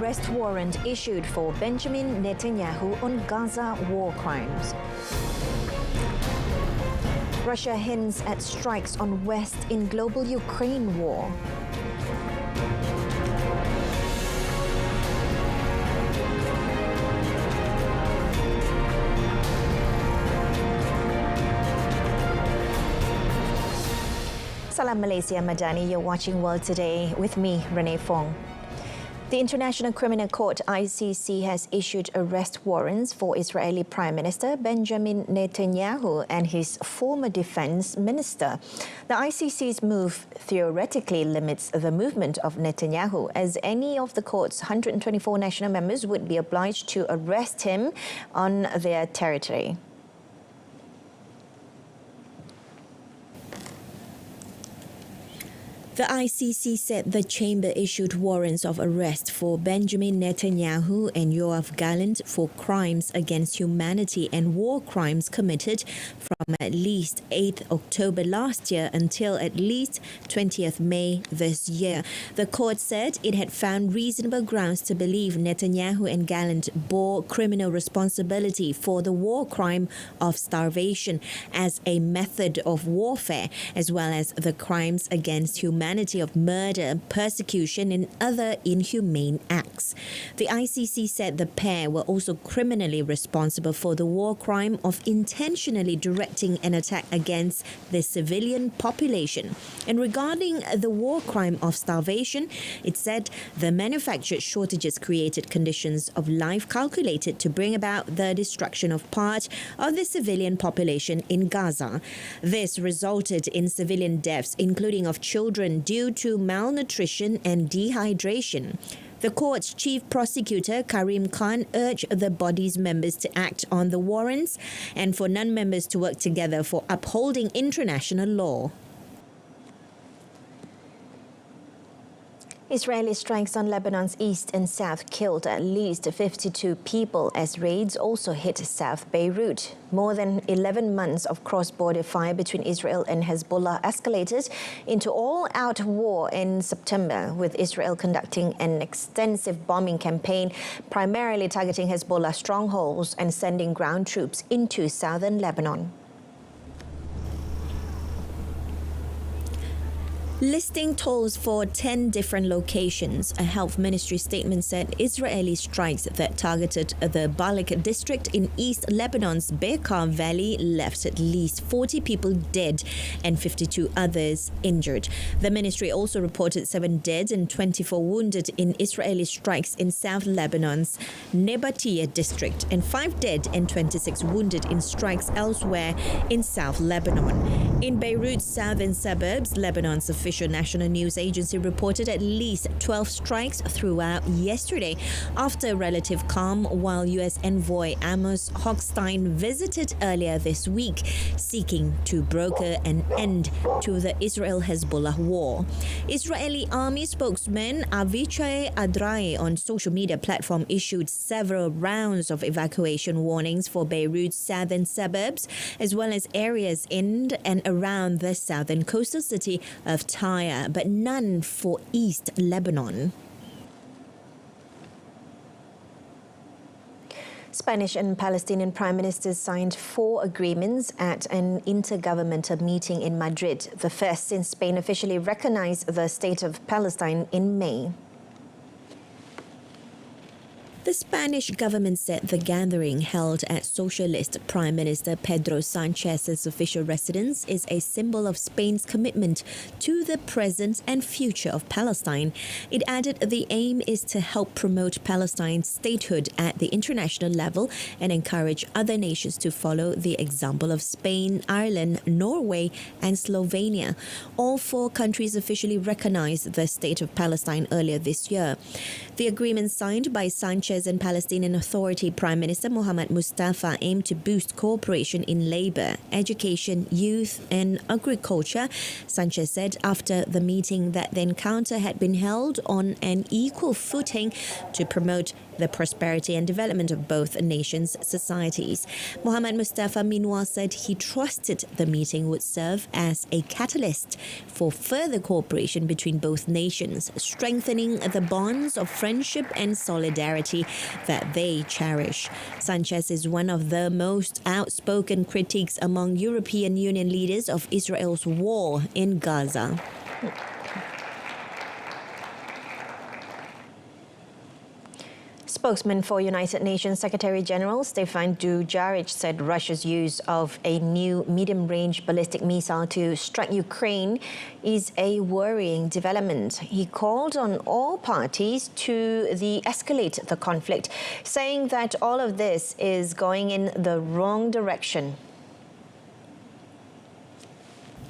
arrest warrant issued for Benjamin Netanyahu on Gaza war crimes. Russia hints at strikes on West in global Ukraine war. Salam Malaysia Madani, you're watching World Today with me, Renee Fong. The International Criminal Court ICC has issued arrest warrants for Israeli Prime Minister Benjamin Netanyahu and his former defense minister. The ICC's move theoretically limits the movement of Netanyahu, as any of the court's 124 national members would be obliged to arrest him on their territory. The ICC said the chamber issued warrants of arrest for Benjamin Netanyahu and Yoav Gallant for crimes against humanity and war crimes committed from at least 8th October last year until at least 20th May this year. The court said it had found reasonable grounds to believe Netanyahu and Gallant bore criminal responsibility for the war crime of starvation as a method of warfare, as well as the crimes against humanity of murder, persecution and other inhumane acts. The ICC said the pair were also criminally responsible for the war crime of intentionally directing an attack against the civilian population. And regarding the war crime of starvation, it said the manufactured shortages created conditions of life calculated to bring about the destruction of part of the civilian population in Gaza. This resulted in civilian deaths, including of children, due to malnutrition and dehydration. The court's chief prosecutor, Karim Khan, urged the body's members to act on the warrants and for non-members to work together for upholding international law. Israeli strikes on Lebanon's east and south killed at least 52 people as raids also hit South Beirut. More than 11 months of cross-border fire between Israel and Hezbollah escalated into all-out war in September, with Israel conducting an extensive bombing campaign, primarily targeting Hezbollah strongholds and sending ground troops into southern Lebanon. Listing tolls for 10 different locations, a health ministry statement said Israeli strikes that targeted the Balak district in East Lebanon's Bekaa Valley left at least 40 people dead and 52 others injured. The ministry also reported 7 dead and 24 wounded in Israeli strikes in South Lebanon's Nebatia district and 5 dead and 26 wounded in strikes elsewhere in South Lebanon. In Beirut's southern suburbs, Lebanon's official national news agency reported at least 12 strikes throughout yesterday after relative calm, while U.S. envoy Amos Hochstein visited earlier this week, seeking to broker an end to the Israel-Hezbollah war. Israeli army spokesman Avichai Adrai on social media platform issued several rounds of evacuation warnings for Beirut's southern suburbs, as well as areas in and around the southern coastal city of Tyre, but none for East Lebanon. Spanish and Palestinian prime ministers signed 4 agreements at an intergovernmental meeting in Madrid, the first since Spain officially recognized the state of Palestine in May. The Spanish government said the gathering, held at Socialist Prime Minister Pedro Sanchez's official residence, is a symbol of Spain's commitment to the present and future of Palestine. It added the aim is to help promote Palestine's statehood at the international level and encourage other nations to follow the example of Spain, Ireland, Norway and Slovenia. All 4 countries officially recognized the state of Palestine earlier this year. The agreement signed by Sanchez Sanchez and Palestinian Authority Prime Minister Mohammed Mustafa aim to boost cooperation in labor, education, youth and agriculture, Sanchez said after the meeting that the encounter had been held on an equal footing to promote the prosperity and development of both nations' societies. Mohammed Mustafa meanwhile said he trusted the meeting would serve as a catalyst for further cooperation between both nations, strengthening the bonds of friendship and solidarity that they cherish. Sanchez is one of the most outspoken critics among European Union leaders of Israel's war in Gaza. Spokesman for United Nations Secretary-General Stefan Dujarric said Russia's use of a new medium-range ballistic missile to strike Ukraine is a worrying development. He called on all parties to de-escalate the conflict, saying that all of this is going in the wrong direction.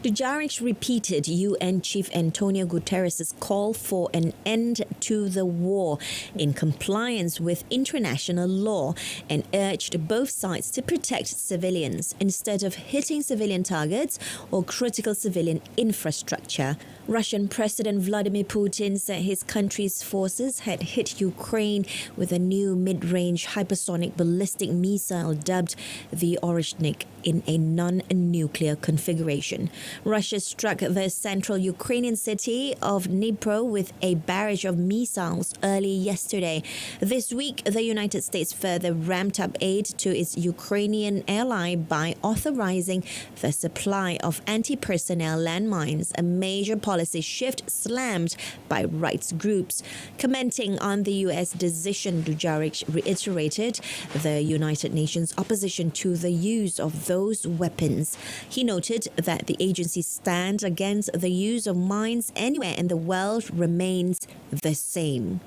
Dujarric repeated UN Chief Antonio Guterres' call for an end to the war in compliance with international law and urged both sides to protect civilians instead of hitting civilian targets or critical civilian infrastructure. Russian President Vladimir Putin said his country's forces had hit Ukraine with a new mid-range hypersonic ballistic missile dubbed the Oreshnik in a non-nuclear configuration. Russia struck the central Ukrainian city of Dnipro with a barrage of missiles early yesterday. This week, the United States further ramped up aid to its Ukrainian ally by authorizing the supply of anti-personnel landmines, a major policy shift slammed by rights groups. Commenting on the U.S. decision, Dujarric reiterated the United Nations opposition to the use of those weapons. He noted that the agency's stand against the use of mines anywhere in the world remains the same.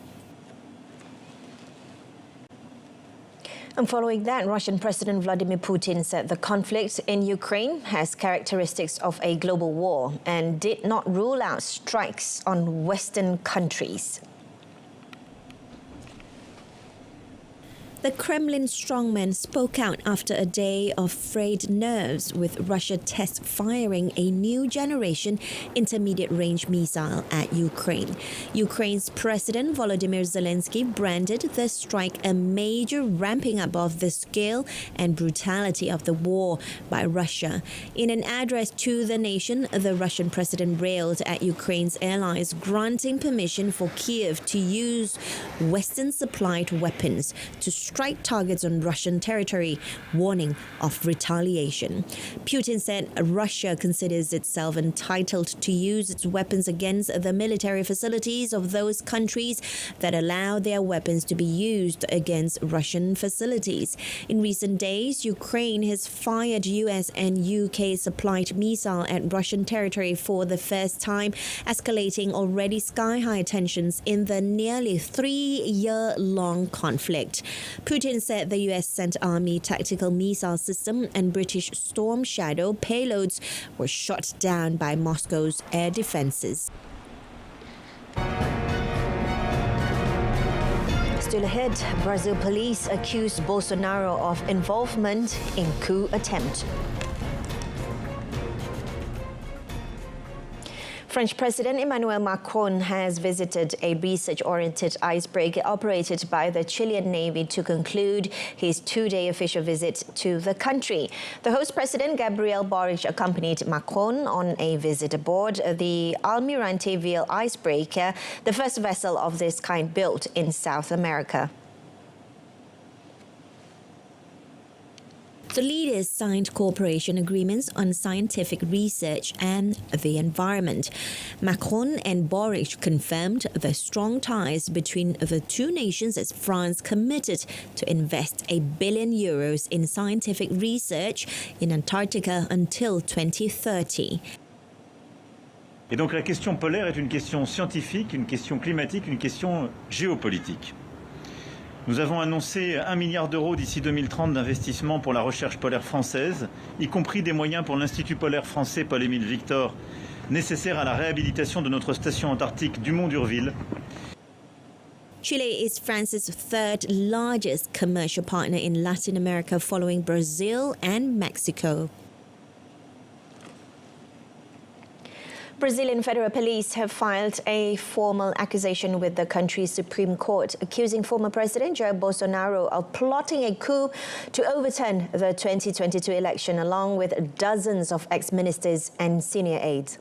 And following that, Russian President Vladimir Putin said the conflict in Ukraine has characteristics of a global war and did not rule out strikes on Western countries. The Kremlin strongman spoke out after a day of frayed nerves with Russia test firing a new generation intermediate-range missile at Ukraine. Ukraine's President Volodymyr Zelensky branded the strike a major ramping up of the scale and brutality of the war by Russia. In an address to the nation, the Russian president railed at Ukraine's allies granting permission for Kiev to use Western-supplied weapons to strike targets on Russian territory, warning of retaliation. Putin said Russia considers itself entitled to use its weapons against the military facilities of those countries that allow their weapons to be used against Russian facilities. In recent days, Ukraine has fired US and UK supplied missile at Russian territory for the first time, escalating already sky-high tensions in the nearly 3-year-long conflict. Putin said the US sent Army tactical missile system and British Storm Shadow payloads were shot down by Moscow's air defenses. Still ahead, Brazil police accuse Bolsonaro of involvement in coup attempt. French President Emmanuel Macron has visited a research-oriented icebreaker operated by the Chilean Navy to conclude his 2-day official visit to the country. The host president, Gabriel Boric, accompanied Macron on a visit aboard the Almirante Ville icebreaker, the first vessel of this kind built in South America. The leaders signed cooperation agreements on scientific research and the environment. Macron and Boric confirmed the strong ties between the two nations as France committed to invest €1 billion in scientific research in Antarctica until 2030. Et donc la question polaire est une question scientifique, une question climatique, une question géopolitique. Nous avons annoncé 1 milliard d'euros d'ici 2030 d'investissement pour la recherche polaire française, y compris des moyens pour l'Institut polaire français Paul-Émile Victor, nécessaires à la réhabilitation de notre station antarctique du Mont d'Urville. Chile is France's third largest commercial partner in Latin America, following Brazil and Mexico. Brazilian federal police have filed a formal accusation with the country's Supreme Court, accusing former President Jair Bolsonaro of plotting a coup to overturn the 2022 election, along with dozens of ex-ministers and senior aides.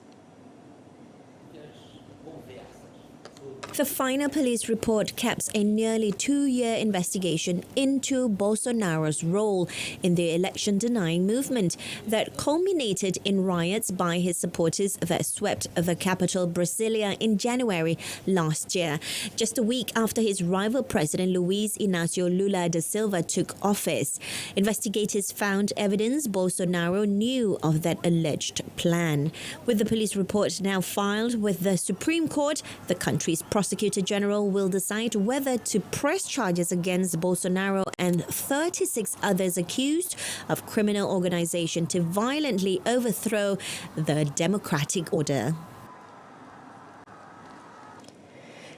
The final police report caps a nearly 2-year investigation into Bolsonaro's role in the election-denying movement that culminated in riots by his supporters that swept the capital, Brasilia, in January last year, just a week after his rival President Luiz Inácio Lula da Silva took office. Investigators found evidence Bolsonaro knew of that alleged plan. With the police report now filed with the Supreme Court, the country's Prosecutor General will decide whether to press charges against Bolsonaro and 36 others accused of criminal organization to violently overthrow the democratic order.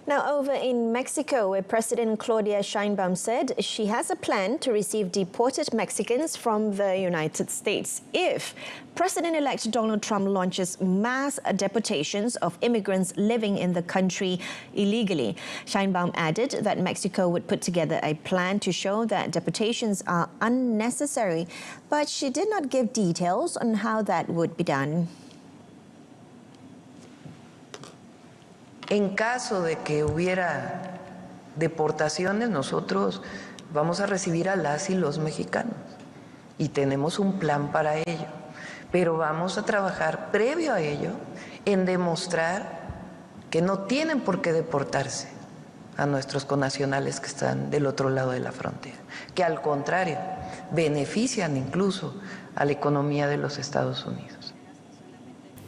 Now, over in Mexico, where President Claudia Sheinbaum said she has a plan to receive deported Mexicans from the United States if President-elect Donald Trump launches mass deportations of immigrants living in the country illegally. Sheinbaum added that Mexico would put together a plan to show that deportations are unnecessary, but she did not give details on how that would be done. En caso de que hubiera deportaciones, nosotros vamos a recibir a las y los mexicanos y tenemos un plan para ello, pero vamos a trabajar previo a ello en demostrar que no tienen por qué deportarse a nuestros connacionales que están del otro lado de la frontera, que al contrario, benefician incluso a la economía de los Estados Unidos.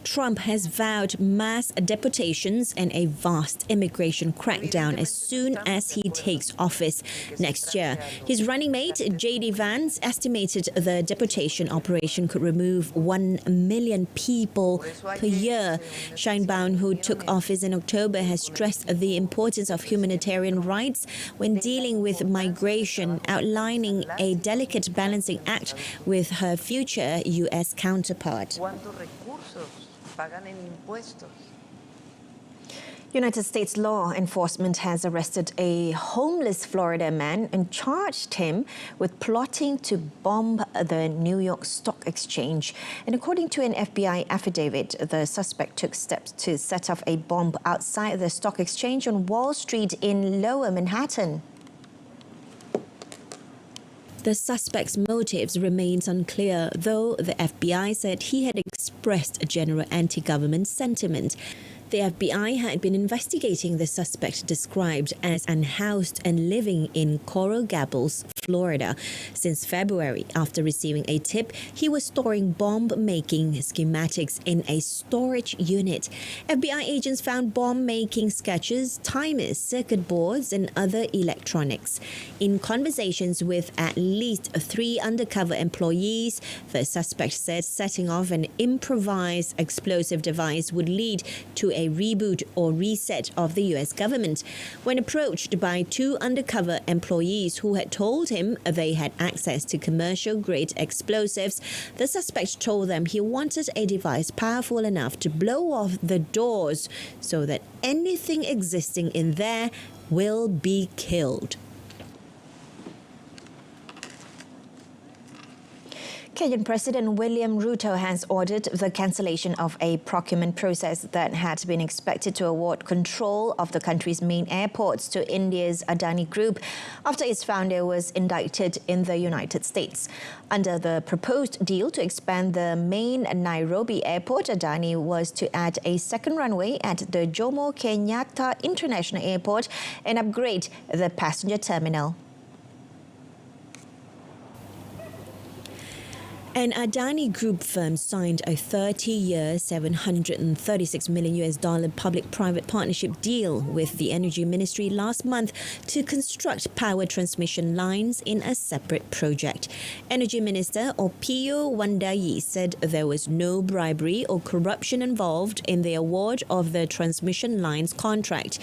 Trump has vowed mass deportations and a vast immigration crackdown as soon as he takes office next year. His running mate, J.D. Vance, estimated the deportation operation could remove 1 million people per year. Sheinbaum, who took office in October, has stressed the importance of humanitarian rights when dealing with migration, outlining a delicate balancing act with her future U.S. counterpart. United States law enforcement has arrested a homeless Florida man and charged him with plotting to bomb the New York Stock Exchange. And according to an FBI affidavit, the suspect took steps to set off a bomb outside the stock exchange on Wall Street in Lower Manhattan. The suspect's motives remains unclear, though the FBI said he had expressed a general anti-government sentiment. The FBI had been investigating the suspect, described as unhoused and living in Coral Gables, Florida, since February. After receiving a tip, he was storing bomb-making schematics in a storage unit. FBI agents found bomb-making sketches, timers, circuit boards, and other electronics. In conversations with at least 3 undercover employees, the suspect said setting off an improvised explosive device would lead to a reboot or reset of the U.S. government. When approached by 2 undercover employees who had told him they had access to commercial-grade explosives, the suspect told them he wanted a device powerful enough to blow off the doors so that anything existing in there will be killed. Kenyan President William Ruto has ordered the cancellation of a procurement process that had been expected to award control of the country's main airports to India's Adani Group after its founder was indicted in the United States. Under the proposed deal to expand the main Nairobi airport, Adani was to add a second runway at the Jomo Kenyatta International Airport and upgrade the passenger terminal. An Adani Group firm signed a 30-year, $736 million public-private partnership deal with the Energy Ministry last month to construct power transmission lines in a separate project. Energy Minister Opio Wandayi said there was no bribery or corruption involved in the award of the transmission lines contract.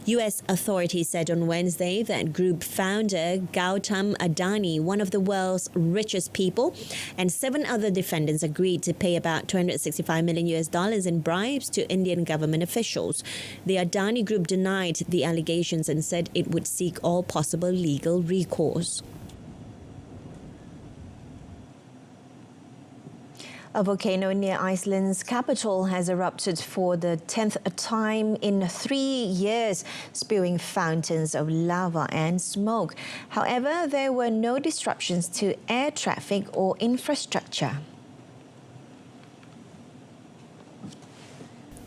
U.S. authorities said on Wednesday that group founder Gautam Adani, one of the world's richest people, and 7 other defendants agreed to pay about $265 million in bribes to Indian government officials. The Adani Group denied the allegations and said it would seek all possible legal recourse. A volcano near Iceland's capital has erupted for the 10th time in 3 years, spewing fountains of lava and smoke. However, there were no disruptions to air traffic or infrastructure.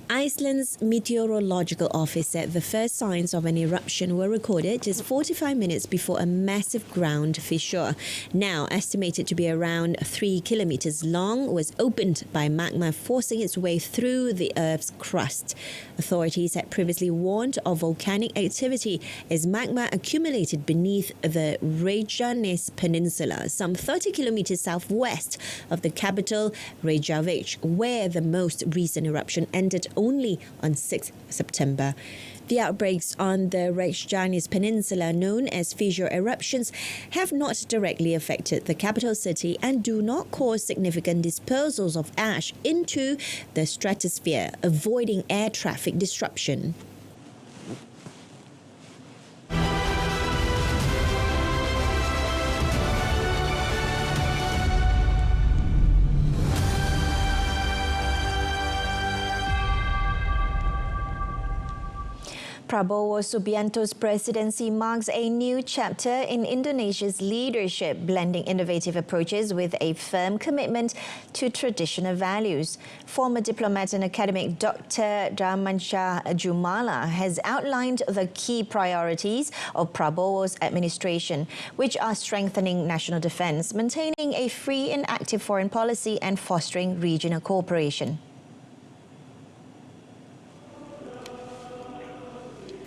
Iceland's meteorological office said the first signs of an eruption were recorded just 45 minutes before a massive ground fissure, now estimated to be around 3 kilometers long, was opened by magma forcing its way through the Earth's crust. Authorities had previously warned of volcanic activity as magma accumulated beneath the Reykjanes Peninsula, some 30 kilometers southwest of the capital, Reykjavik, where the most recent eruption ended only on 6 September. The outbreaks on the Reykjanes Peninsula, known as fissure eruptions, have not directly affected the capital city and do not cause significant dispersals of ash into the stratosphere, avoiding air traffic disruption. Prabowo Subianto's presidency marks a new chapter in Indonesia's leadership, blending innovative approaches with a firm commitment to traditional values. Former diplomat and academic Dr. Darmansyah Jumala has outlined the key priorities of Prabowo's administration, which are strengthening national defense, maintaining a free and active foreign policy, and fostering regional cooperation.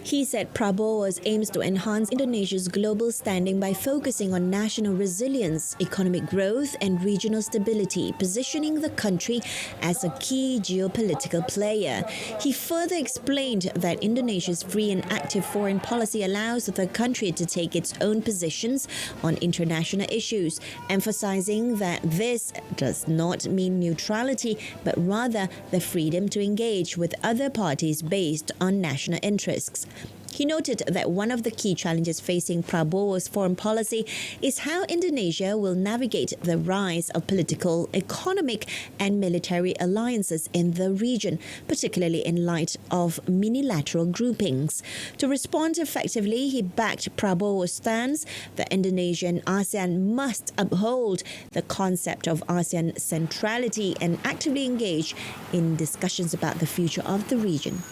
He said Prabowo aims to enhance Indonesia's global standing by focusing on national resilience, economic growth, and regional stability, positioning the country as a key geopolitical player. He further explained that Indonesia's free and active foreign policy allows the country to take its own positions on international issues, emphasizing that this does not mean neutrality, but rather the freedom to engage with other parties based on national interests. He noted that one of the key challenges facing Prabowo's foreign policy is how Indonesia will navigate the rise of political, economic, and military alliances in the region, particularly in light of minilateral groupings. To respond effectively, he backed Prabowo's stance that Indonesia and ASEAN must uphold the concept of ASEAN centrality and actively engage in discussions about the future of the region.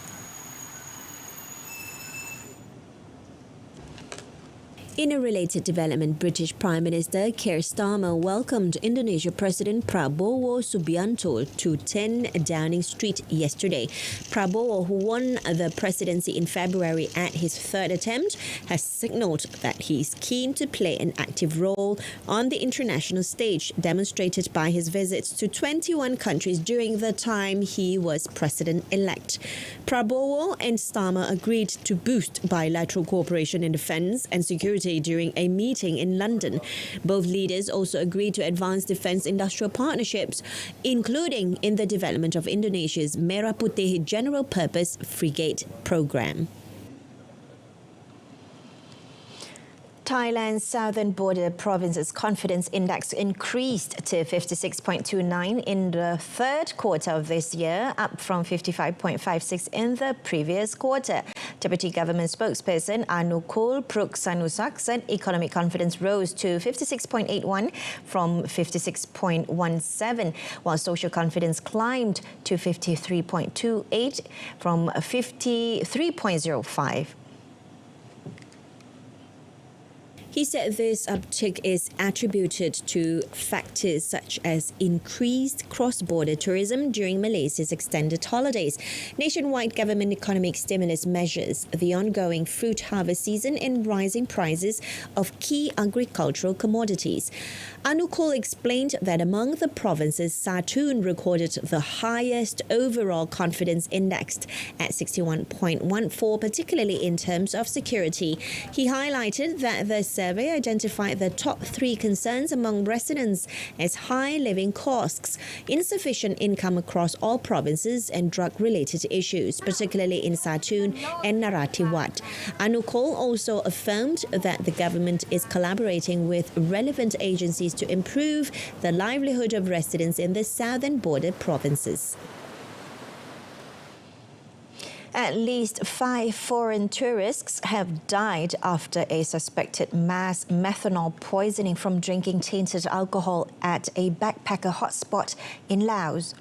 In a related development, British Prime Minister Keir Starmer welcomed Indonesia President Prabowo Subianto to 10 Downing Street yesterday. Prabowo, who won the presidency in February at his third attempt, has signalled that he is keen to play an active role on the international stage, demonstrated by his visits to 21 countries during the time he was president-elect. Prabowo and Starmer agreed to boost bilateral cooperation in defence and security during a meeting in London. Both leaders also agreed to advance defence industrial partnerships, including in the development of Indonesia's Merah Putih General Purpose Frigate Programme. Thailand's southern border province's confidence index increased to 56.29 in the third quarter of this year, up from 55.56 in the previous quarter. Deputy Government spokesperson Anukul Pruksanusak said economic confidence rose to 56.81 from 56.17, while social confidence climbed to 53.28 from 53.05. He said this uptick is attributed to factors such as increased cross-border tourism during Malaysia's extended holidays, nationwide government economic stimulus measures, the ongoing fruit harvest season, and rising prices of key agricultural commodities. Anukul explained that among the provinces, Satun recorded the highest overall confidence index at 61.14, particularly in terms of security. He highlighted that the survey identified the top 3 concerns among residents as high living costs, insufficient income across all provinces, and drug-related issues, particularly in Satun and Narathiwat. Anukul also affirmed that the government is collaborating with relevant agencies to improve the livelihood of residents in the southern border provinces. At least 5 foreign tourists have died after a suspected mass methanol poisoning from drinking tainted alcohol at a backpacker hotspot in Laos.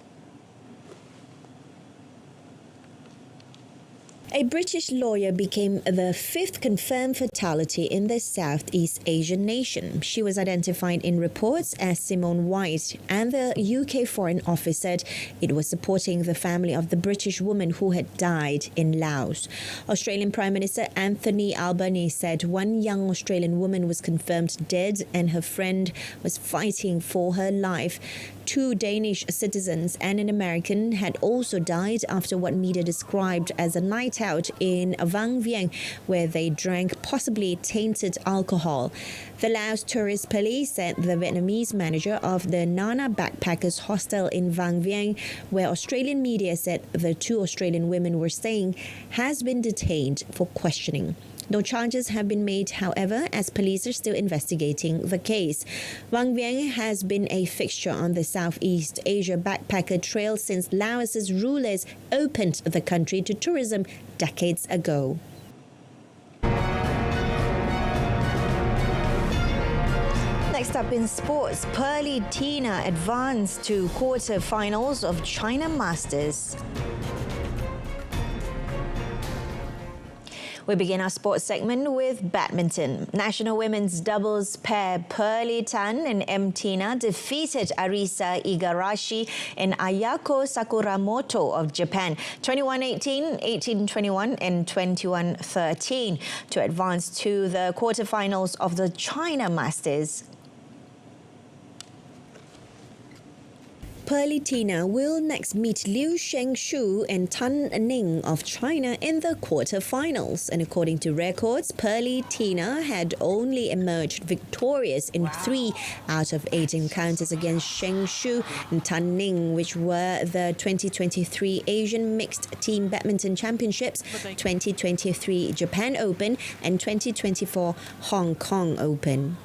A British lawyer became the 5th confirmed fatality in the Southeast Asian nation. She was identified in reports as Simone White, and the UK Foreign Office said it was supporting the family of the British woman who had died in Laos. Australian Prime Minister Anthony Albanese said one young Australian woman was confirmed dead and her friend was fighting for her life. 2 Danish citizens and an American had also died after what media described as a night out in Vang Vieng, where they drank possibly tainted alcohol. The Laos Tourist Police said the Vietnamese manager of the Nana Backpackers Hostel in Vang Vieng, where Australian media said the 2 Australian women were staying, has been detained for questioning. No charges have been made, however, as police are still investigating the case. Vang Vieng has been a fixture on the Southeast Asia backpacker trail since Laos's rulers opened the country to tourism decades ago. Next up in sports, Pearly Tina advanced to quarter-finals of China Masters. We begin our sports segment with badminton. National women's doubles pair Pearly Tan and M. Tina defeated Arisa Igarashi and Ayako Sakuramoto of Japan 21-18, 18-21 and 21-13 to advance to the quarterfinals of the China Masters. Pearly Tina will next meet Liu Shengshu and Tan Ning of China in the quarterfinals. And according to records, Pearly Tina had only emerged victorious in 3 out of 8 encounters against Shengshu and Tan Ning, which were the 2023 Asian Mixed Team Badminton Championships, 2023 Japan Open and 2024 Hong Kong Open.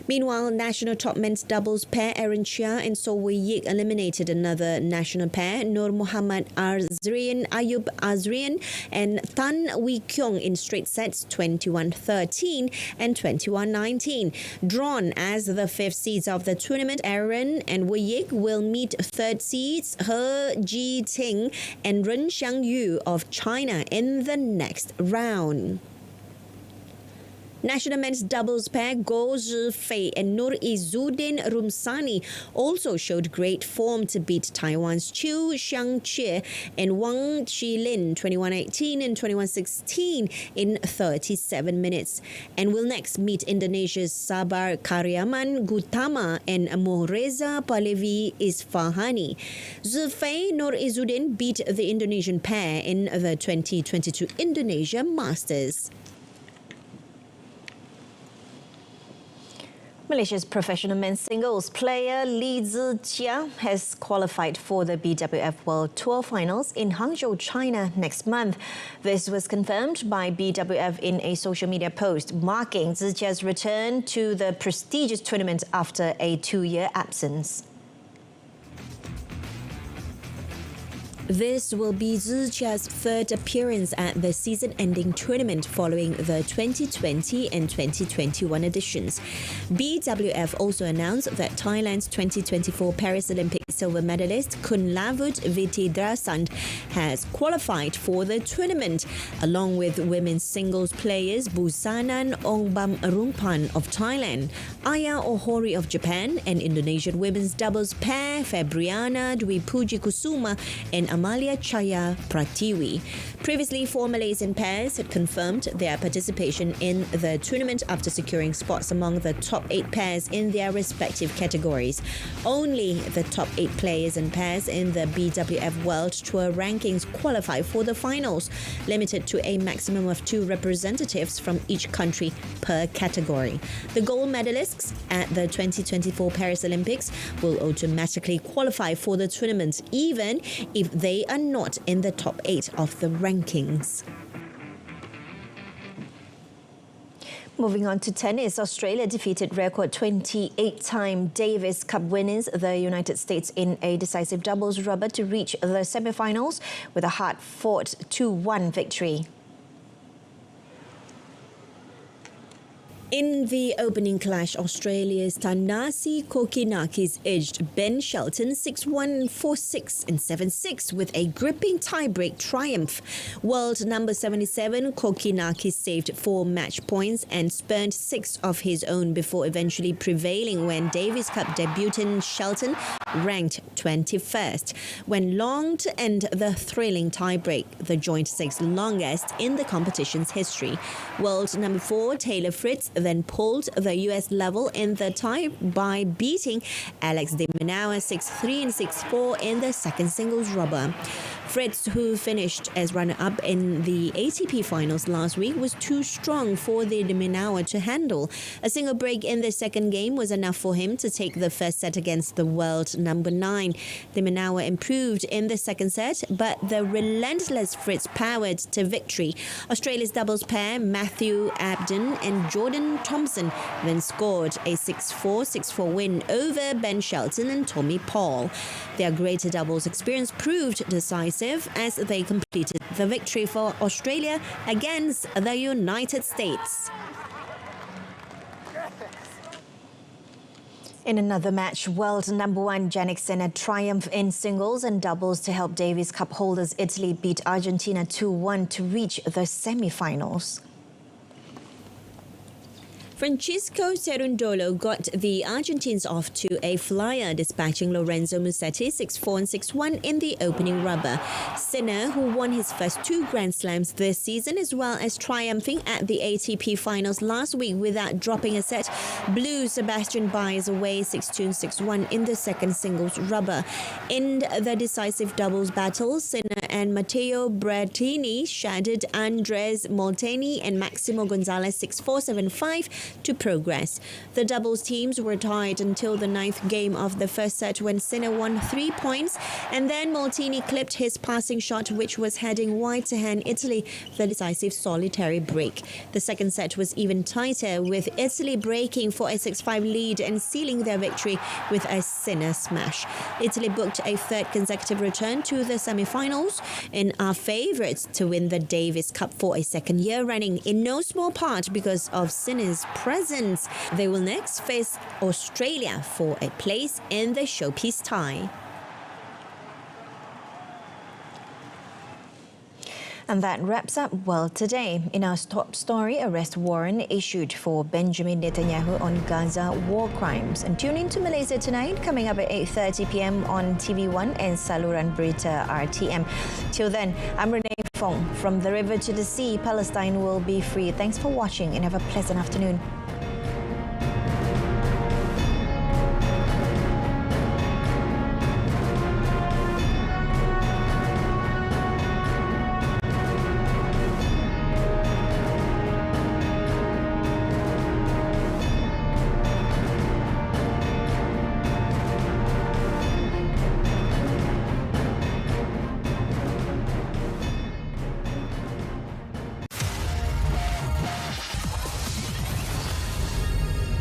Meanwhile, national top men's doubles pair Aaron Chia and So Wei Yik eliminated another national pair, Nur Muhammad Azrian, Ayub Azrian and Tan Wee Kyung in straight sets 21-13 and 21-19. Drawn as the 5th seeds of the tournament, Aaron and Wei Yik will meet 3rd seeds He Ji Ting and Ren Xiangyu of China in the next round. National men's doubles pair Goh Zhifei and Nur Izzuddin Rumsani also showed great form to beat Taiwan's Chiu Xiangqie and Wang Qilin 21-18 and 21-16 in 37 minutes, and will next meet Indonesia's Sabar Karyaman Gutama and Moreza Palevi Isfahani. Zhifei Nur Izzuddin beat the Indonesian pair in the 2022 Indonesia Masters. Malaysia's professional men's singles player Li Zijia has qualified for the BWF World Tour Finals in Hangzhou, China next month. This was confirmed by BWF in a social media post, marking Zijia's return to the prestigious tournament after a 2-year absence. This will be Zijia's 3rd appearance at the season-ending tournament following the 2020 and 2021 editions. BWF also announced that Thailand's 2024 Paris Olympic silver medalist Kunlavut Vitidrasand has qualified for the tournament, along with women's singles players Busanan Ongbam Rungpan of Thailand, Aya Ohori of Japan, and Indonesian women's doubles pair Febriana Dwi Puji Kusuma and Amalia Chaya Pratiwi. Previously, 4 Malaysian pairs had confirmed their participation in the tournament after securing spots among the top 8 pairs in their respective categories. Only the top 8 players and pairs in the BWF World Tour rankings qualify for the finals, limited to a maximum of 2 representatives from each country per category. The gold medalists at the 2024 Paris Olympics will automatically qualify for the tournament, even if they are not in the top 8 of the rankings. Moving on to tennis, Australia defeated record 28-time Davis Cup winners, the United States, in a decisive doubles rubber to reach the semi-finals with a hard-fought 2-1 victory. In the opening clash, Australia's Tanasi Kokinakis edged Ben Shelton 6-1, 4-6 and 7-6 with a gripping tie-break triumph. World number 77, Kokinakis saved 4 match points and spurned 6 of his own before eventually prevailing when Davis Cup debutant Shelton ranked 21st. Went long to end the thrilling tie-break, the joint 6th longest in the competition's history. World number 4, Taylor Fritz, then pulled the US level in the tie by beating Alex de Minaur 6-3 and 6-4 in the second singles rubber. Fritz, who finished as runner-up in the ATP finals last week, was too strong for the de Minaur to handle. A single break in the second game was enough for him to take the first set against the world number 9. De Minaur improved in the second set, but the relentless Fritz powered to victory. Australia's doubles pair, Matthew Abden and Jordan Thompson, then scored a 6-4, 6-4 win over Ben Shelton and Tommy Paul. Their greater doubles experience proved decisive as they completed the victory for Australia against the United States. In another match, world number 1 Jannik Sinner triumphed in singles and doubles to help Davis Cup holders Italy beat Argentina 2-1 to reach the semi-finals. Francisco Cerundolo got the Argentines off to a flyer, dispatching Lorenzo Musetti 6-4 and 6-1 in the opening rubber. Sinner, who won his first 2 Grand Slams this season, as well as triumphing at the ATP finals last week without dropping a set, blew Sebastian Baez away 6-2 and 6-1 in the second singles rubber. In the decisive doubles battle, Sinner and Matteo Berrettini shattered Andres Molteni and Maximo Gonzalez 6-4, 7-5 to progress. The doubles teams were tied until the 9th game of the first set when Sinner won 3 points, and then Molteni clipped his passing shot, which was heading wide to hand Italy the decisive solitary break. The second set was even tighter, with Italy breaking for a 6-5 lead and sealing their victory with a Sinner smash. Italy booked a 3rd consecutive return to the semi-finals and are favourites to win the Davis Cup for a 2nd year running, in no small part because of Sinner's presence. They will next face Australia for a place in the showpiece tie. And that wraps up World Today. In our top story, arrest warrant issued for Benjamin Netanyahu on Gaza war crimes. And tune in to Malaysia Tonight, coming up at 8:30 p.m. on TV1 and saluran Berita RTM. Till then, I'm Renee Fong. From the river to the sea, Palestine will be free. Thanks for watching and have a pleasant afternoon.